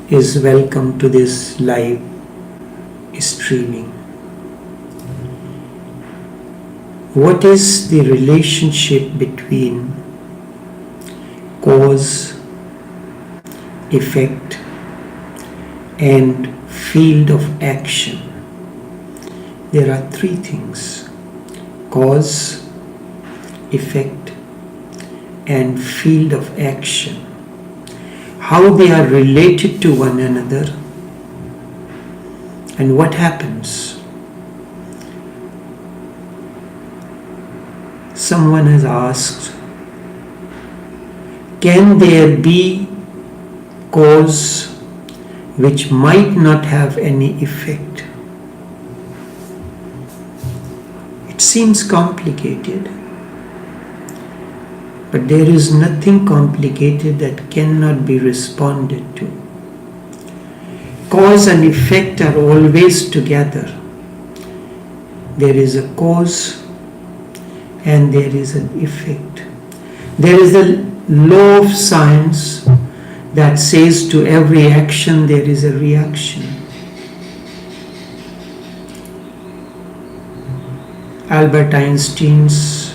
is welcome to this live streaming. What is the relationship between cause, effect, and field of action? There are three things: cause, effect, and field of action. How they are related to one another and what happens. Someone has asked, can there be cause which might not have any effect? It seems complicated, but there is nothing complicated that cannot be responded to. Cause and effect are always together. There is a cause and there is an effect. There is a law of science that says to every action there is a reaction. Albert Einstein's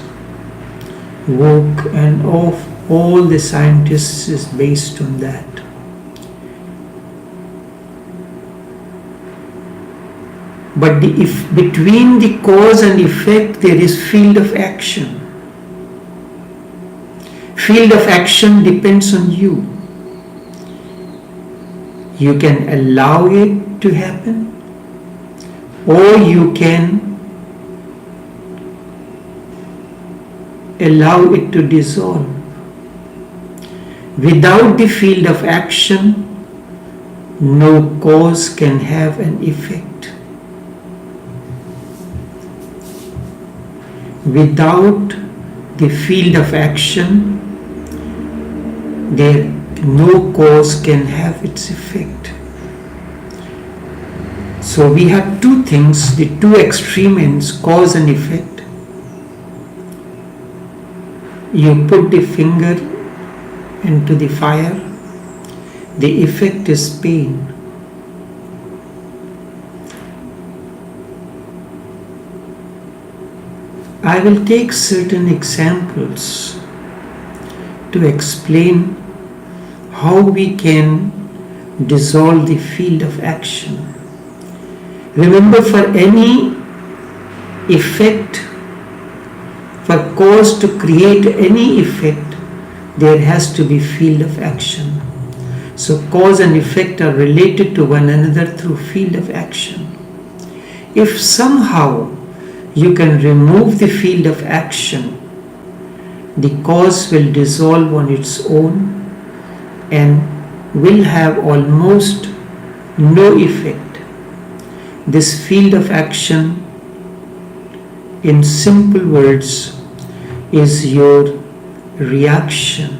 work and of all the scientists is based on that. But between the cause and effect there is field of action. Field of action depends on you. You can allow it to happen, or you can allow it to dissolve. Without the field of action, no cause can have an effect. Without the field of action, no cause can have its effect. So we have two things, the two extreme ends, cause and effect. You put the finger into the fire, the effect is pain. I will take certain examples to explain how we can dissolve the field of action. Remember, for any effect, for cause to create any effect, there has to be field of action. So cause and effect are related to one another through field of action. If somehow you can remove the field of action, the cause will dissolve on its own and will have almost no effect. This field of action, in simple words, is your reaction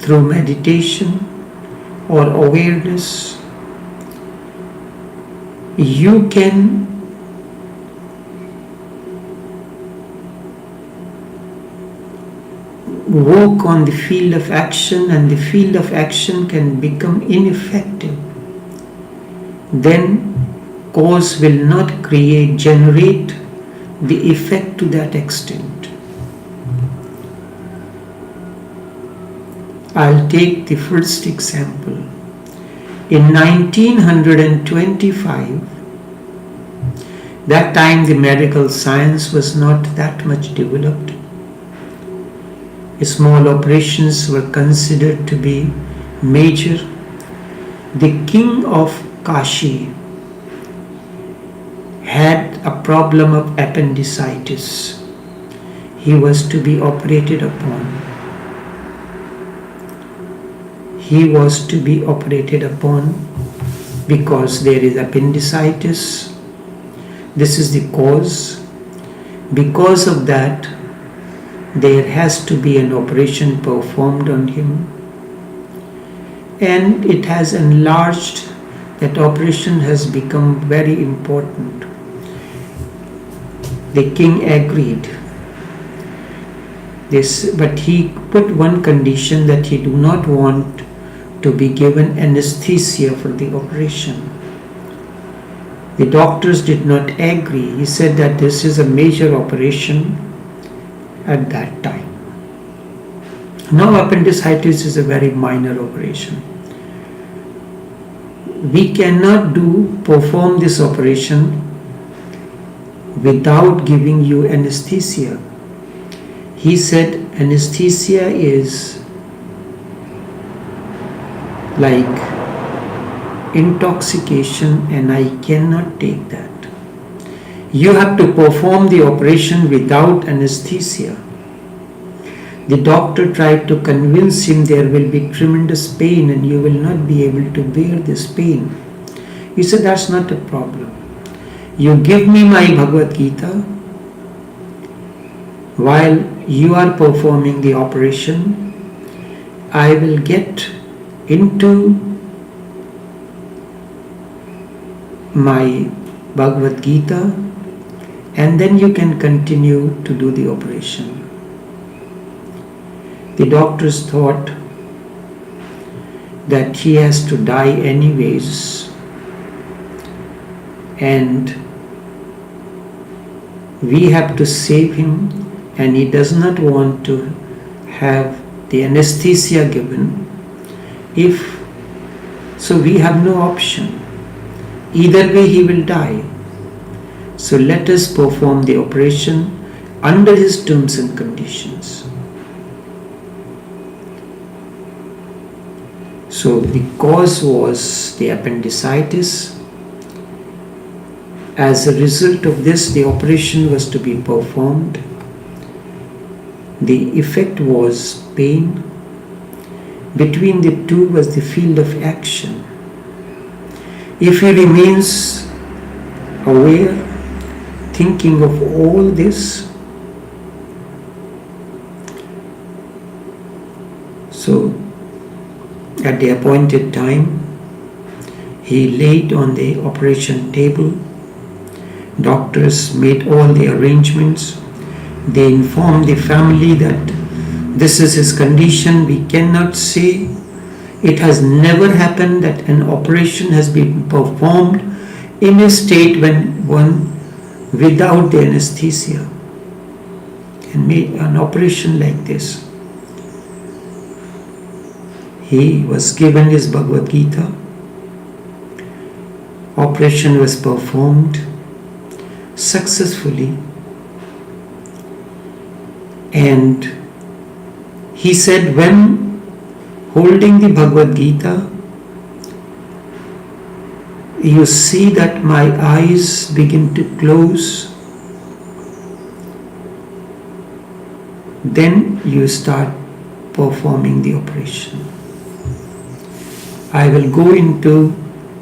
through meditation or awareness. You can work on the field of action and the field of action can become ineffective. Then cause will not generate the effect to that extent. I'll take the first example. In 1925, that time the medical science was not that much developed. Small operations were considered to be major. The king of Kashi had a problem of appendicitis. He was to be operated upon. He was to be operated upon because there is appendicitis. This is the cause. Because of that, there has to be an operation performed on him, and it has enlarged. That operation has become very important. The king agreed this, but he put one condition, that he do not want to be given anesthesia for the operation. The doctors did not agree. He said that this is a major operation at that time. Now appendicitis is a very minor operation. We cannot perform this operation without giving you anesthesia. He said anesthesia is like intoxication and I cannot take that. You have to perform the operation without anesthesia. The doctor tried to convince him there will be tremendous pain and you will not be able to bear this pain. He said that's not a problem. You give me my Bhagavad Gita while you are performing the operation. I will get into my Bhagavad Gita and then you can continue to do the operation. The doctors thought that he has to die anyways and we have to save him and he does not want to have the anesthesia given. So we have no option. Either way he will die. So let us perform the operation under his terms and conditions. So the cause was the appendicitis. As a result of this, the operation was to be performed. The effect was pain. Between the two was the field of action. If he remains aware, thinking of all this, so at the appointed time, he laid on the operation table. Doctors made all the arrangements. They informed the family that this is his condition. We cannot say. It has never happened that an operation has been performed in a state when one without the anesthesia can make an operation like this. He was given his Bhagavad Gita. Operation was performed successfully. And he said, when holding the Bhagavad Gita, you see that my eyes begin to close, then you start performing the operation. I will go into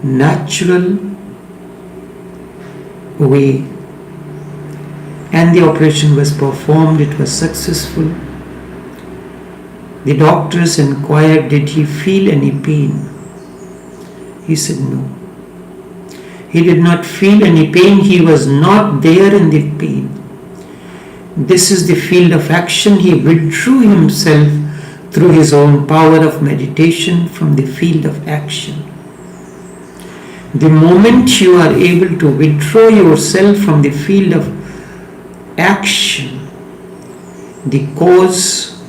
natural way, and the operation was performed. It was successful. The doctors inquired, did he feel any pain? He said no. He did not feel any pain. He was not there in the pain. This is the field of action. He withdrew himself through his own power of meditation from the field of action. The moment you are able to withdraw yourself from the field of action, the cause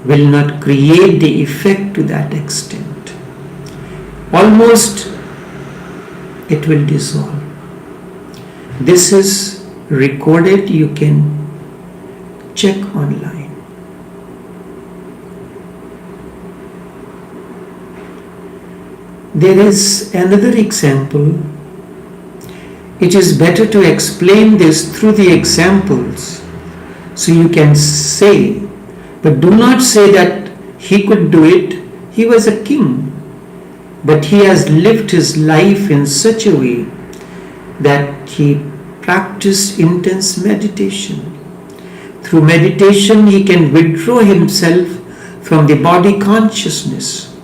will not create the effect to that extent. Almost it will dissolve. This is recorded. You can check online. There is another example. It is better to explain this through the examples. So you can say, but do not say that he could do it. He was a king. But he has lived his life in such a way that he practiced intense meditation. Through meditation, he can withdraw himself from the body consciousness.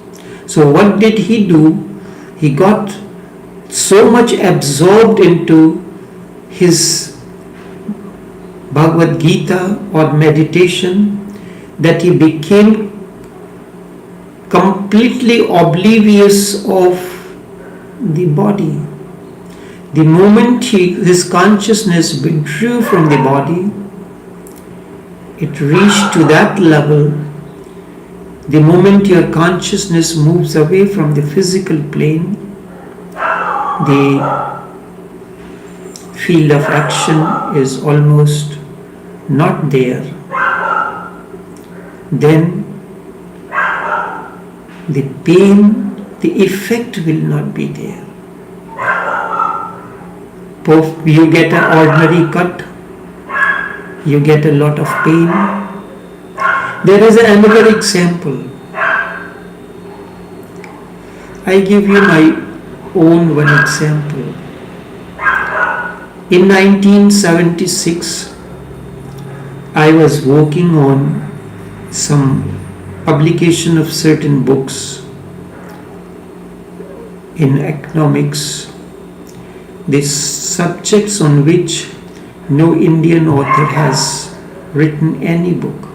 So what did he do? He got so much absorbed into his Bhagavad Gita or meditation that he became completely oblivious of the body. The moment his consciousness withdrew from the body, it reached to that level. The moment your consciousness moves away from the physical plane, the field of action is almost not there. Then the pain, the effect will not be there. You get an ordinary cut, you get a lot of pain. There is another example. I give you my own one example. In 1976, I was working on some publication of certain books in economics, the subjects on which no Indian author has written any book.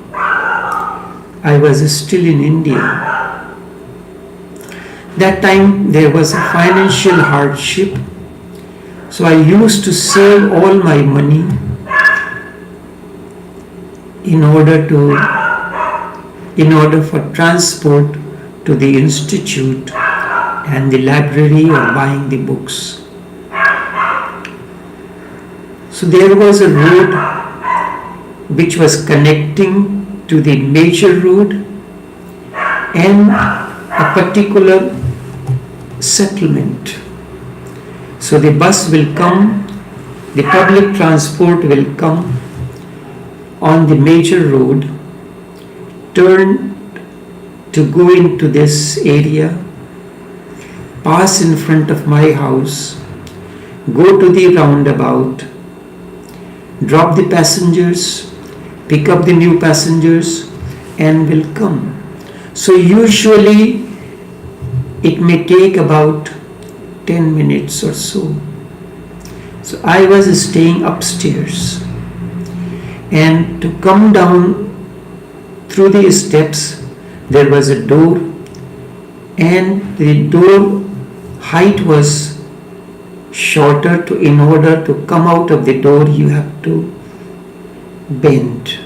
I was still in India. That time there was a financial hardship, so I used to save all my money in order for transport to the institute and the library or buying the books. So there was a road which was connecting to the major road and a particular settlement. So the bus will come, the public transport will come on the major road, turn to go into this area, pass in front of my house, go to the roundabout, drop the passengers, pick up the new passengers, and will come. So usually it may take about 10 minutes or so. So I was staying upstairs, and to come down through the steps there was a door, and the door height was shorter. In order to come out of the door you have to bend.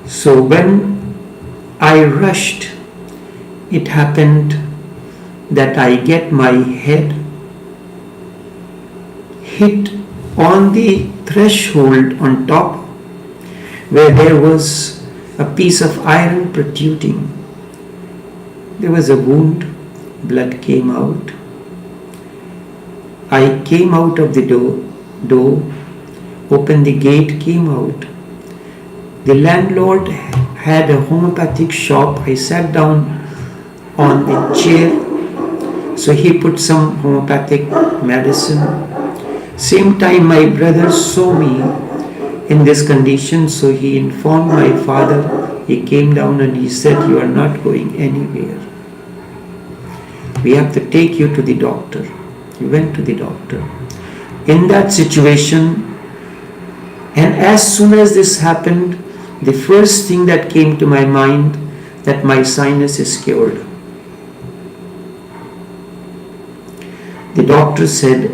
So when I rushed, it happened that I get my head hit on the threshold on top, where there was a piece of iron protruding. There was a wound, blood came out. I came out of the door, opened the gate, came out. The landlord had a homeopathic shop. I sat down on the chair, so he put some homeopathic medicine. Same time my brother saw me in this condition, so he informed my father. He came down and he said, "You are not going anywhere. We have to take you to the doctor." He went to the doctor. In that situation, and as soon as this happened, the first thing that came to my mind, that my sinus is cured. The doctor said,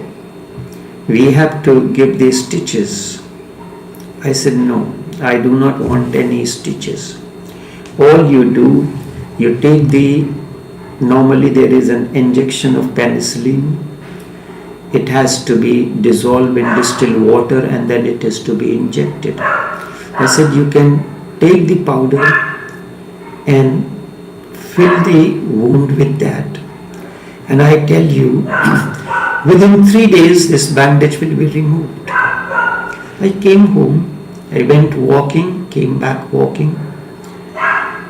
"We have to give these stitches." I said, "No, I do not want any stitches. All you do, you take normally there is an injection of penicillin. It has to be dissolved in distilled water and then it is to be injected." I said, "You can take the powder and fill the wound with that. And I tell you, within 3 days this bandage will be removed." I came home, I went walking, came back walking.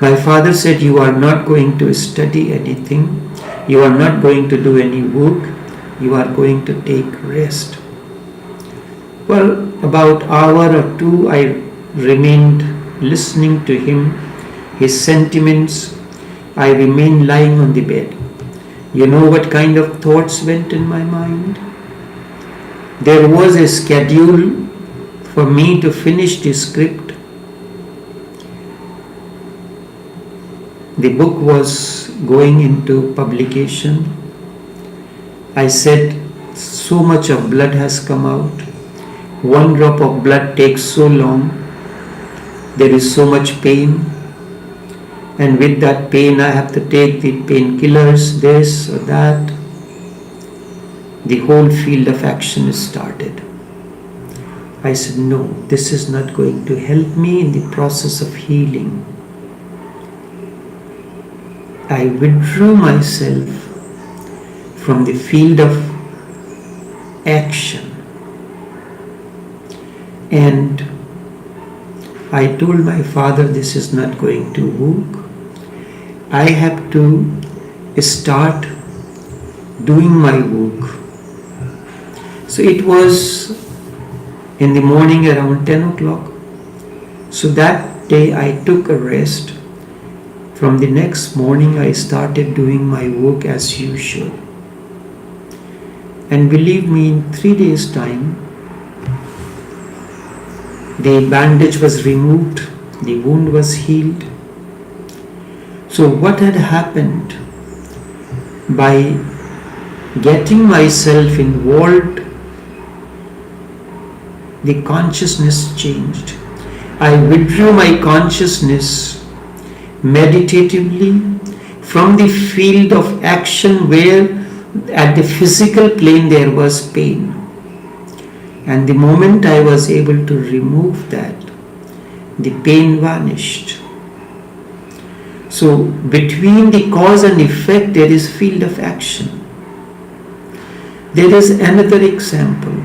My father said, "You are not going to study anything, you are not going to do any work, you are going to take rest." Well, about an hour or two I remained listening to him, his sentiments. I remained lying on the bed. You know what kind of thoughts went in my mind? There was a schedule for me to finish the script. The book was going into publication. I said, so much of blood has come out. One drop of blood takes so long. There is so much pain. And with that pain, I have to take the painkillers, this or that. The whole field of action is started. I said, no, this is not going to help me in the process of healing. I withdrew myself from the field of action. And I told my father, this is not going to work. I have to start doing my work. So it was in the morning around 10 o'clock. So that day I took a rest. From the next morning I started doing my work as usual. And believe me, in 3 days' time, the bandage was removed, the wound was healed. So what had happened? By getting myself involved, the consciousness changed. I withdrew my consciousness meditatively from the field of action where at the physical plane there was pain. And the moment I was able to remove that, the pain vanished. So between the cause and effect there is field of action. There is another example.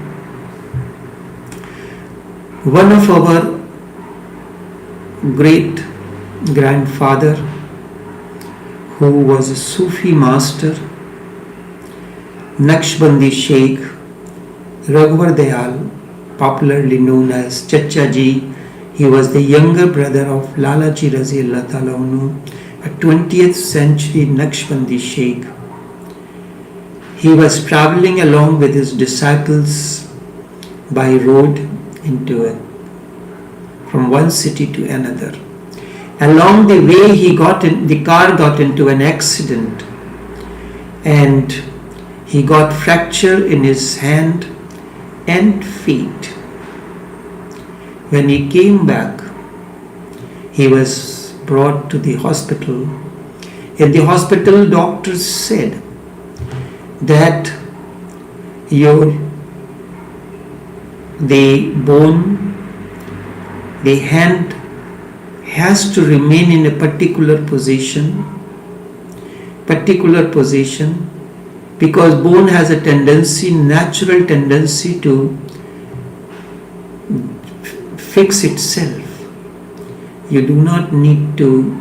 One of our great grandfather, who was a Sufi master, Naqshbandi Sheikh Raghuvar Dayal, popularly known as Chacha Ji, he was the younger brother of Lalaji Raziyallahu Ta'ala Anhu, a 20th century Naqshbandi Sheikh. He was traveling along with his disciples by road from one city to another. Along the way the car got into an accident and he got fracture in his hand and feet. When he came back, he was brought to the hospital. In the hospital, doctors said that the bone, the hand has to remain in a particular position because bone has a natural tendency to fix itself. You do not need to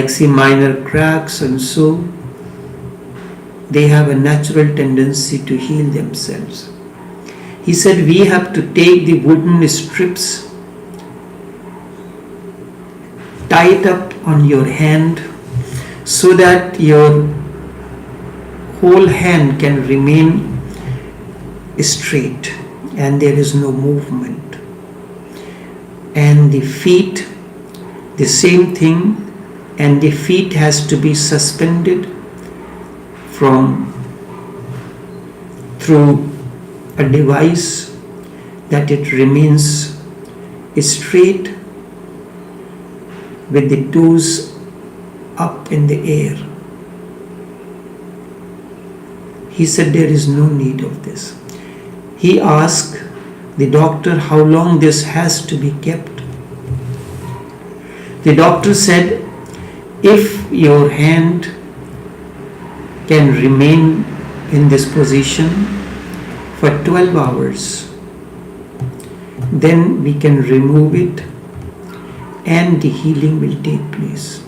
see minor cracks and so they have a natural tendency to heal themselves. He said, we have to take the wooden strips, tie it up on your hand so that your whole hand can remain straight and there is no movement. And the feet, the same thing, and the feet has to be suspended through a device that it remains straight with the toes up in the air. He said there is no need of this. He asked the doctor how long this has to be kept. The doctor said, if your hand can remain in this position for 12 hours, then we can remove it and the healing will take place.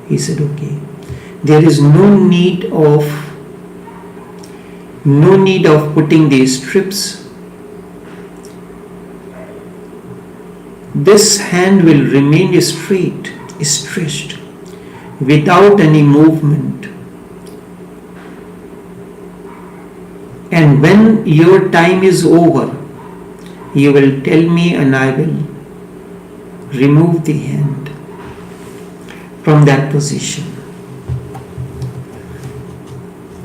He said, okay. There is no need of putting these strips. This hand will remain straight, stretched, without any movement. And when your time is over, you will tell me and I will remove the hand. from that position.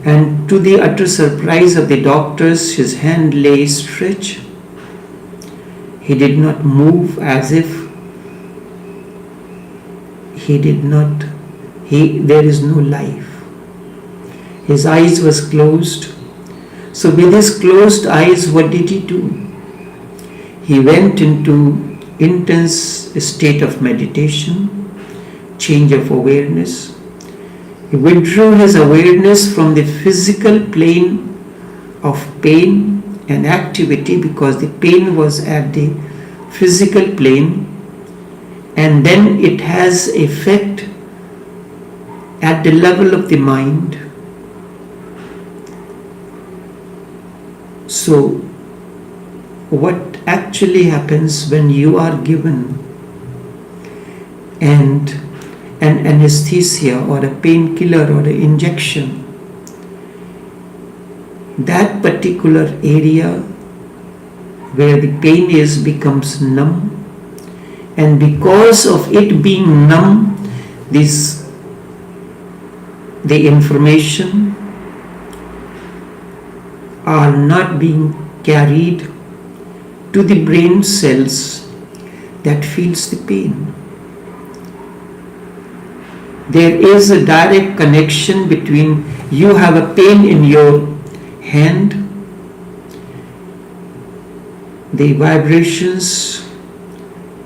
And to the utter surprise of the doctors, his hand lay stretched. He did not move, as if there is no life. His eyes was closed. So with his closed eyes, what did he do? He went into intense state of meditation, change of awareness. He withdrew his awareness from the physical plane of pain and activity, because the pain was at the physical plane, and then it has effect at the level of the mind. So what actually happens when you are given an anesthesia or a painkiller or an injection, that particular area where the pain is becomes numb, and because of it being numb, the information are not being carried to the brain cells that feels the pain. There is a direct connection between you have a pain in your hand, the vibrations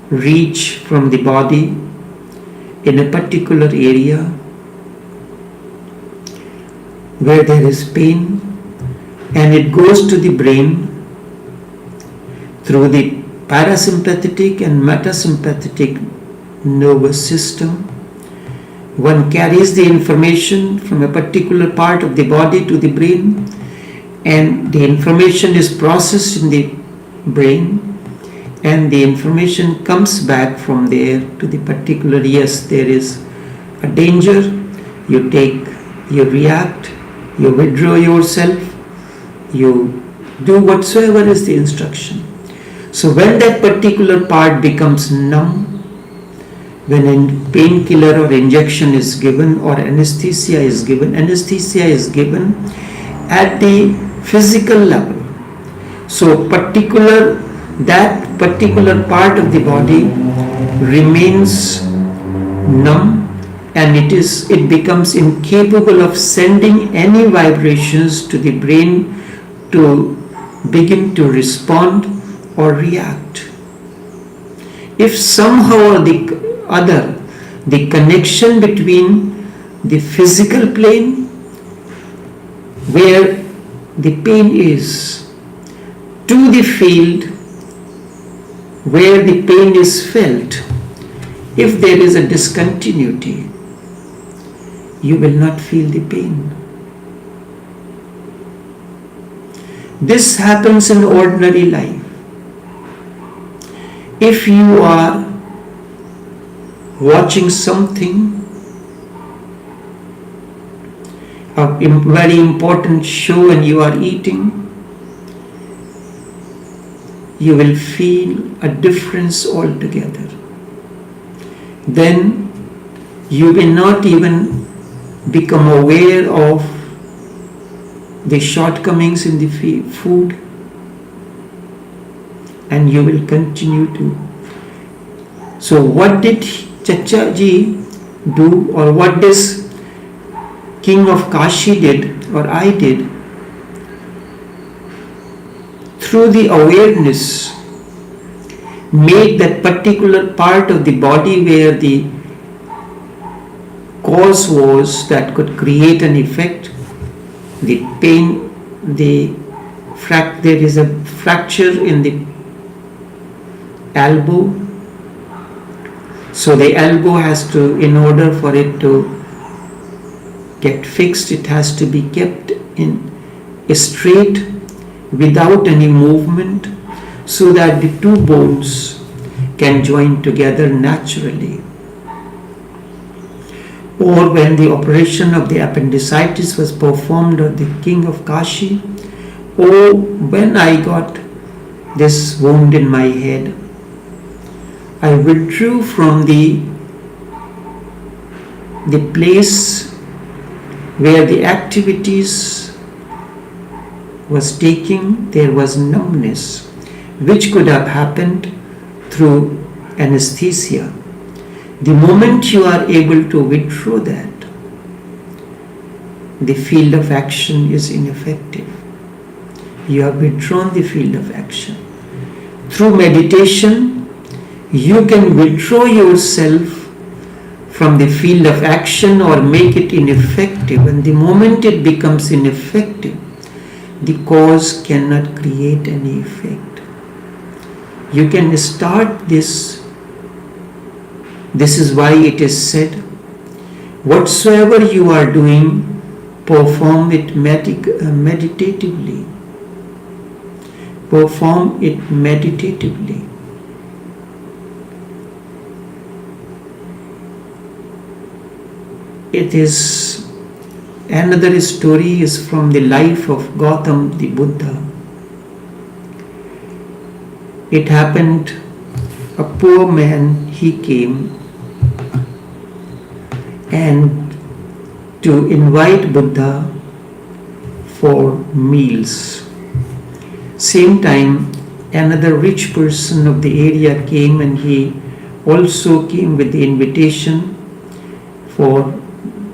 reach from the body in a particular area where there is pain, and it goes to the brain through the parasympathetic and metasympathetic nervous system. One carries the information from a particular part of the body to the brain, and the information is processed in the brain, and the information comes back from there to the particular, yes, there is a danger, you react, you withdraw yourself, you do whatsoever is the instruction. So when that particular part becomes numb, when a painkiller or injection is given or anesthesia is given at the physical level. So that particular part of the body remains numb, and it becomes incapable of sending any vibrations to the brain to begin to respond or react. If somehow or the other, the connection between the physical plane where the pain is to the field where the pain is felt, if there is a discontinuity, you will not feel the pain. This happens in ordinary life. If you are watching something, a very important show, and you are eating, you will feel a difference altogether. Then you will not even become aware of the shortcomings in the food, and you will continue to. So what did Chacha ji do, or what this King of Kashi did, or I did? Through the awareness, make that particular part of the body where the cause was that could create an effect, the pain, there is a fracture in the elbow. So the elbow has to, in order for it to get fixed, it has to be kept in straight without any movement, so that the two bones can join together naturally. Or when the operation of the appendicitis was performed on the King of Kashi, or when I got this wound in my head, I withdrew from the the place where the activities was taking, there was numbness, which could have happened through anesthesia. The moment you are able to withdraw that, the field of action is ineffective. You have withdrawn the field of action. Through meditation, you can withdraw yourself from the field of action or make it ineffective. And the moment it becomes ineffective, the cause cannot create any effect. You can start this. This is why it is said, whatsoever you are doing, perform it meditatively. Perform it meditatively. It is another story is from the life of Gautam the Buddha. It happened, a poor man, he came and to invite Buddha for meals. Same time, another rich person of the area came and he also came with the invitation for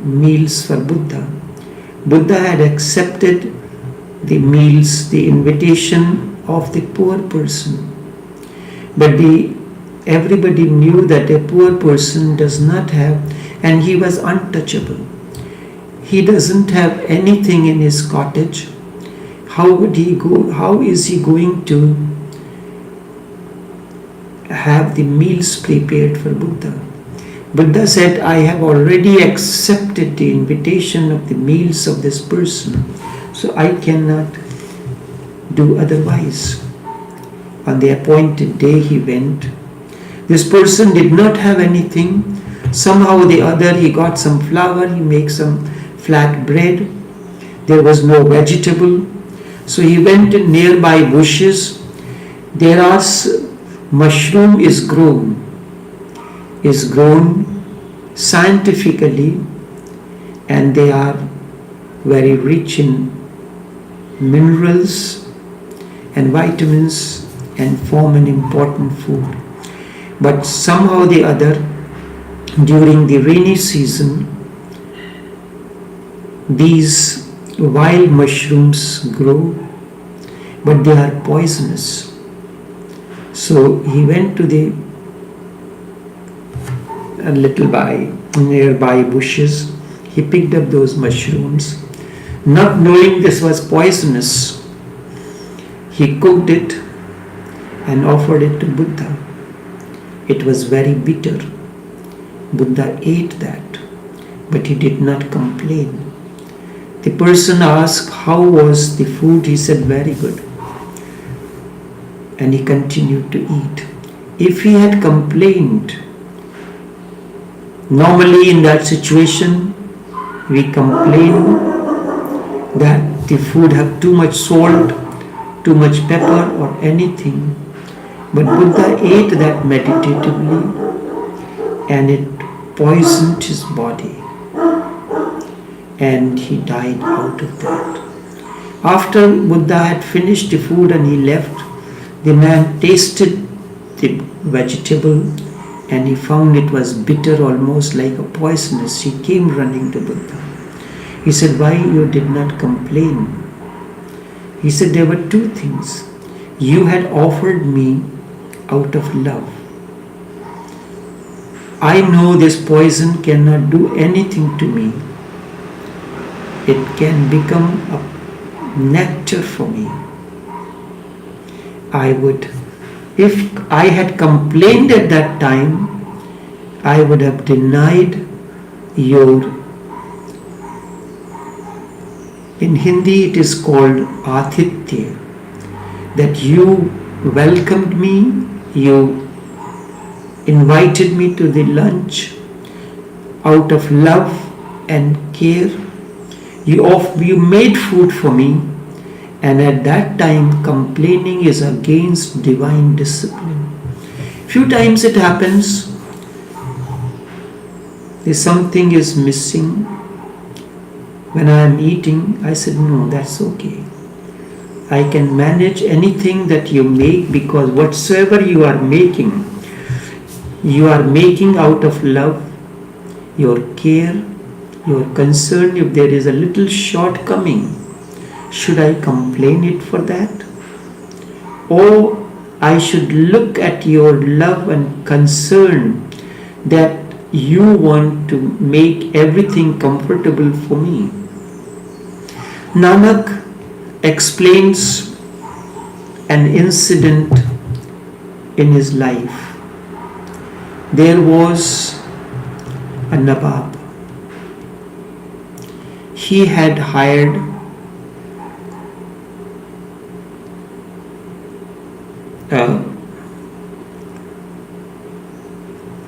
meals for Buddha. Buddha had accepted the meals, the invitation of the poor person. But everybody knew that a poor person does not have, and he was untouchable. He doesn't have anything in his cottage. How would he go? How is he going to have the meals prepared for Buddha? Buddha said, I have already accepted the invitation of the meals of this person, so I cannot do otherwise. On the appointed day he went. This person did not have anything. Somehow or the other he got some flour, he made some flat bread. There was no vegetable. So he went in nearby bushes. There are mushroom is grown scientifically, and they are very rich in minerals and vitamins and form an important food. But somehow or the other, during the rainy season, these wild mushrooms grow, but they are poisonous. So he went to the nearby bushes. He picked up those mushrooms. Not knowing this was poisonous, he cooked it and offered it to Buddha. It was very bitter. Buddha ate that, but he did not complain. The person asked, how was the food? He said, very good. And he continued to eat. If he had complained, normally in that situation, we complain that the food have too much salt, too much pepper or anything. But Buddha ate that meditatively and it poisoned his body. And he died out of that. After Buddha had finished the food and he left, the man tasted the vegetable and he found it was bitter, almost like a poisonous. He came running to Buddha. He said, why you did not complain? He said, there were two things. You had offered me out of love. I know this poison cannot do anything to me. It can become a nectar for me. If I had complained at that time, I would have denied your, in Hindi it is called atithya, that you welcomed me, you invited me to the lunch out of love and care. You made food for me, and at that time complaining is against divine discipline. Few times it happens There's something is missing. When I am eating, I said, no, that's okay. I can manage anything that you make, because whatsoever you are making out of love, your care, your concern. If there is a little shortcoming, should I complain it for that? Or I should look at your love and concern that you want to make everything comfortable for me. Nanak explains an incident in his life. There was a Nawab. He had hired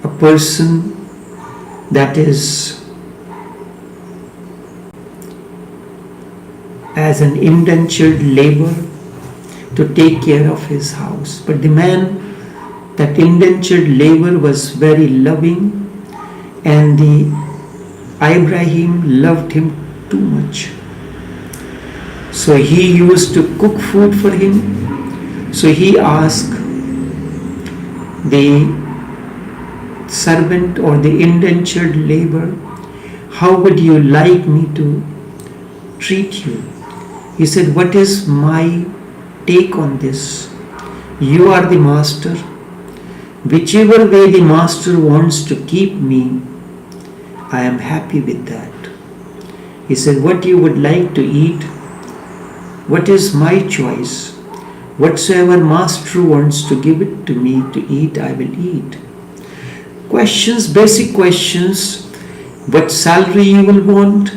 a person that is as an indentured labor to take care of his house. But the man, that indentured labor, was very loving, and the Ibrahim loved him too much. So he used to cook food for him. So he asked the servant or the indentured labor, how would you like me to treat you? He said, what is my take on this? You are the master. Whichever way the master wants to keep me, I am happy with that. He said, what you would like to eat? What is my choice? Whatsoever master wants to give it to me to eat, I will eat. Questions, basic questions. What salary you will want?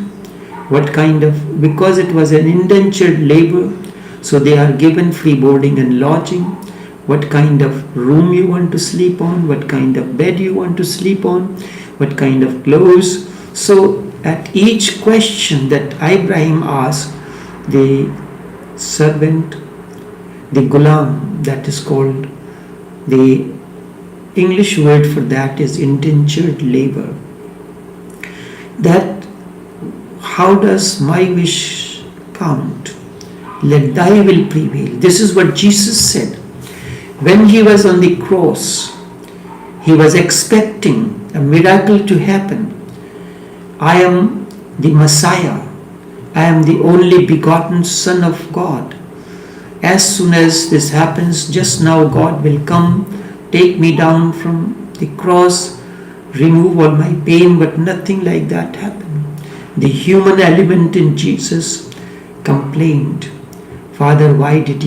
What kind of, because it was an indentured labor, so they are given free boarding and lodging. What kind of room you want to sleep on? What kind of bed you want to sleep on? What kind of clothes? So at each question that Ibrahim asked, the servant, the gulam, that is called, the English word for that is indentured labor. That, how does my wish count? Let thy will prevail. This is what Jesus said. When he was on the cross, he was expecting a miracle to happen. I am the Messiah. I am the only begotten Son of God. As soon as this happens, just now God will come, take me down from the cross, remove all my pain, but nothing like that happened. The human element in Jesus complained, Father, why did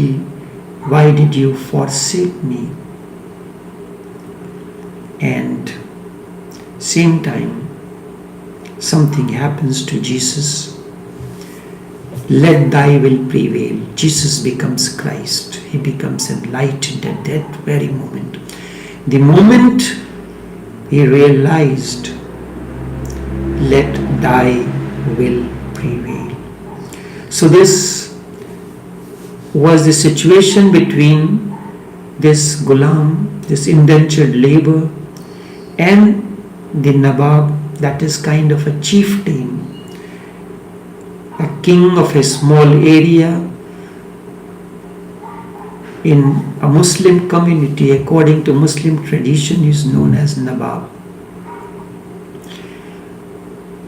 you forsake me? And same time, something happens to Jesus. Let thy will prevail. Jesus becomes Christ. He becomes enlightened at that very moment. The moment he realized, let thy will prevail. So this was the situation between this gulam, this indentured labor, and the Nawab, that is kind of a chieftain, a king of a small area. In a Muslim community, according to Muslim tradition, is known as Nawab.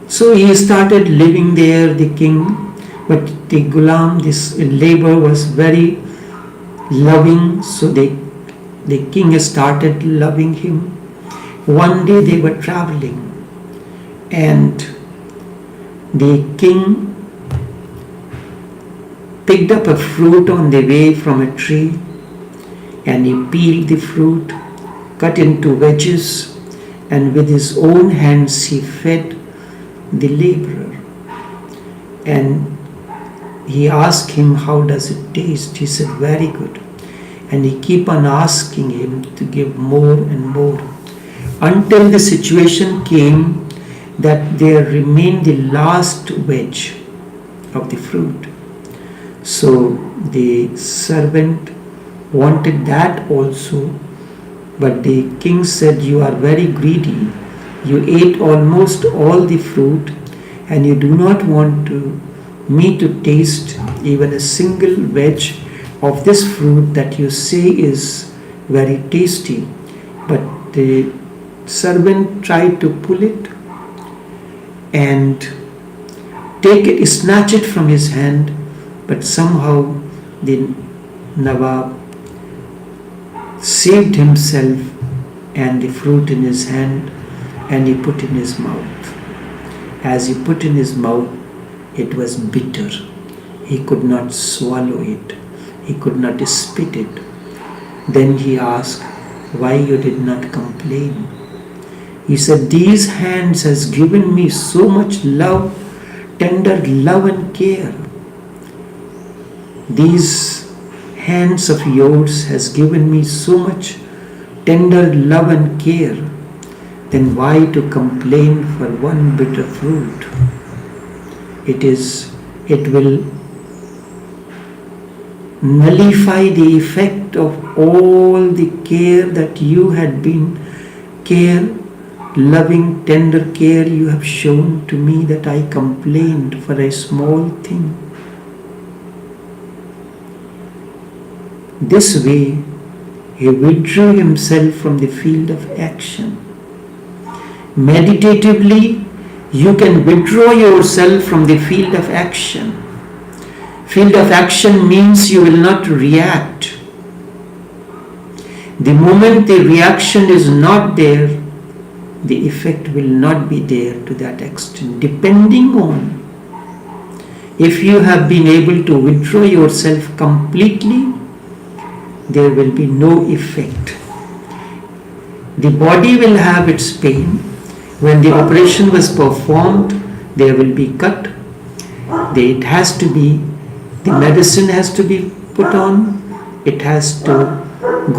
So he started living there, the king, but the gulam, this labor, was very loving, so the king started loving him. One day they were traveling, and the king picked up a fruit on the way from a tree, and he peeled the fruit, cut into wedges, and with his own hands he fed the laborer. And he asked him, how does it taste? He said, very good. And he kept on asking him to give more and more, until the situation came that there remained the last wedge of the fruit. So the servant wanted that also, but the king said, you are very greedy. You ate almost all the fruit and you do not want me to taste even a single wedge of this fruit that you say is very tasty. But the servant tried to pull it and snatch it from his hand, but somehow the Nawab saved himself and the fruit in his hand, and he put in his mouth. As he put in his mouth, it was bitter. He could not swallow it. He could not spit it. Then he asked, "Why you did not complain?" He said, "These hands has given me so much love, tender love and care. These hands of yours has given me so much tender love and care. Then why to complain for one bitter fruit? It will nullify the effect of all the care that you had been loving, tender care you have shown to me, that I complained for a small thing." This way, he withdrew himself from the field of action. Meditatively, you can withdraw yourself from the field of action. Field of action means you will not react. The moment the reaction is not there, the effect will not be there to that extent, depending on if you have been able to withdraw yourself completely, there will be no effect. The body will have its pain. When the operation was performed, there will be cut. The medicine has to be put on. It has to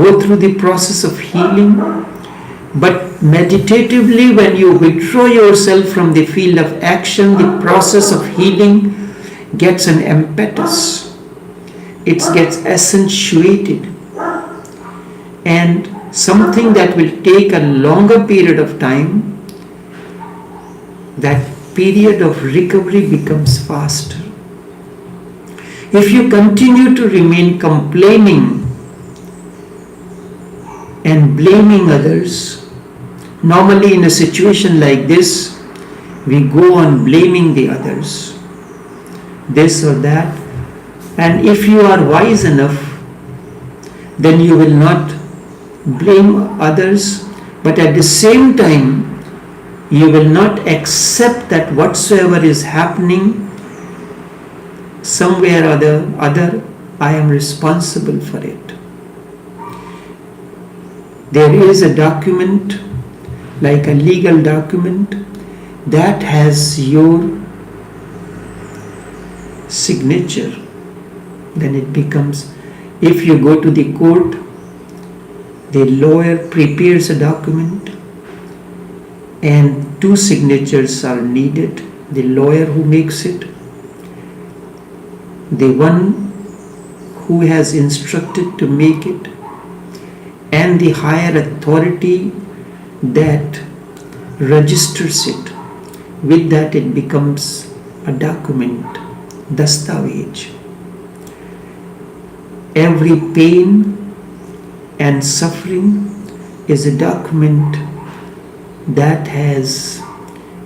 go through the process of healing. But meditatively, when you withdraw yourself from the field of action, the process of healing gets an impetus. It gets accentuated. And something that will take a longer period of time, that period of recovery becomes faster. If you continue to remain complaining and blaming others, normally in a situation like this, we go on blaming the others, this or that, and if you are wise enough, then you will not blame others, but at the same time, you will not accept that whatsoever is happening somewhere or other, I am responsible for it. There is a document, like a legal document, that has your signature. Then it becomes, if you go to the court, the lawyer prepares a document and 2 signatures are needed. The lawyer who makes it, the one who has instructed to make it, and the higher authority that registers it. With that, it becomes a document, dastawej. Every pain and suffering is a document that has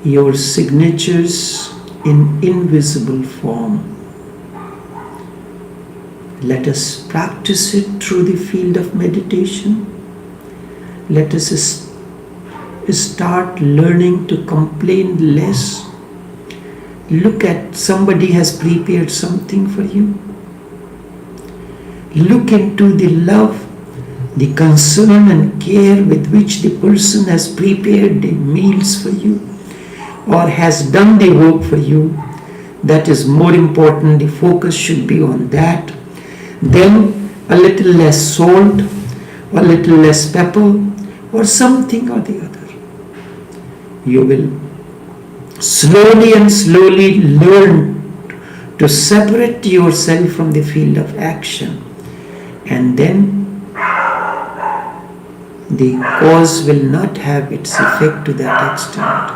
your signatures in invisible form. Let us practice it through the field of meditation. Let us start learning to complain less. Look at somebody has prepared something for you. Look into the love, the concern and care with which the person has prepared the meals for you or has done the work for you. That is more important. The focus should be on that. Then a little less salt, a little less pepper, or something or the other. You will slowly and slowly learn to separate yourself from the field of action. And then the cause will not have its effect to that extent.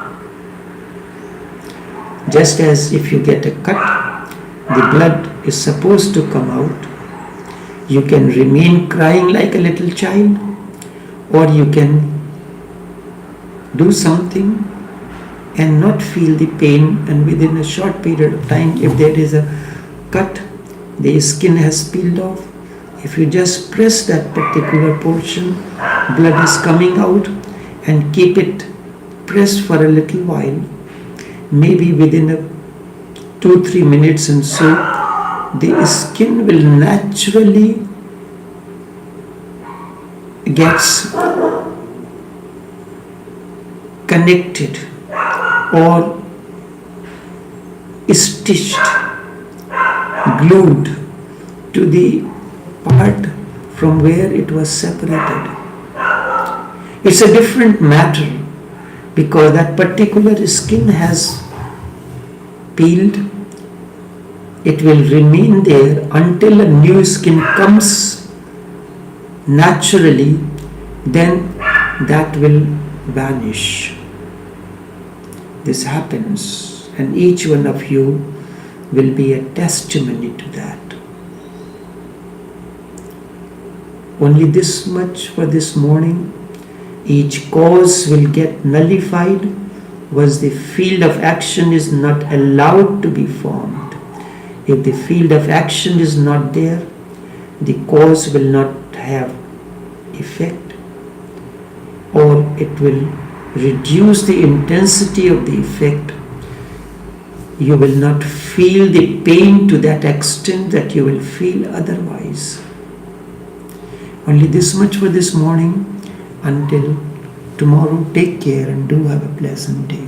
Just as if you get a cut, the blood is supposed to come out. You can remain crying like a little child, or you can do something and not feel the pain, and within a short period of time, if there is a cut, the skin has peeled off. If you just press that particular portion, blood is coming out, and keep it pressed for a little while, maybe within 2-3 minutes, and so the skin will naturally gets connected or stitched, glued to the part from where it was separated. It's a different matter because that particular skin has peeled. It will remain there until a new skin comes naturally, then that will vanish. This happens, and each one of you will be a testimony to that. Only this much for this morning. Each cause will get nullified once the field of action is not allowed to be formed. If the field of action is not there, the cause will not have effect, or it will reduce the intensity of the effect. You will not feel the pain to that extent that you will feel otherwise. Only this much for this morning. Until tomorrow, take care and do have a pleasant day.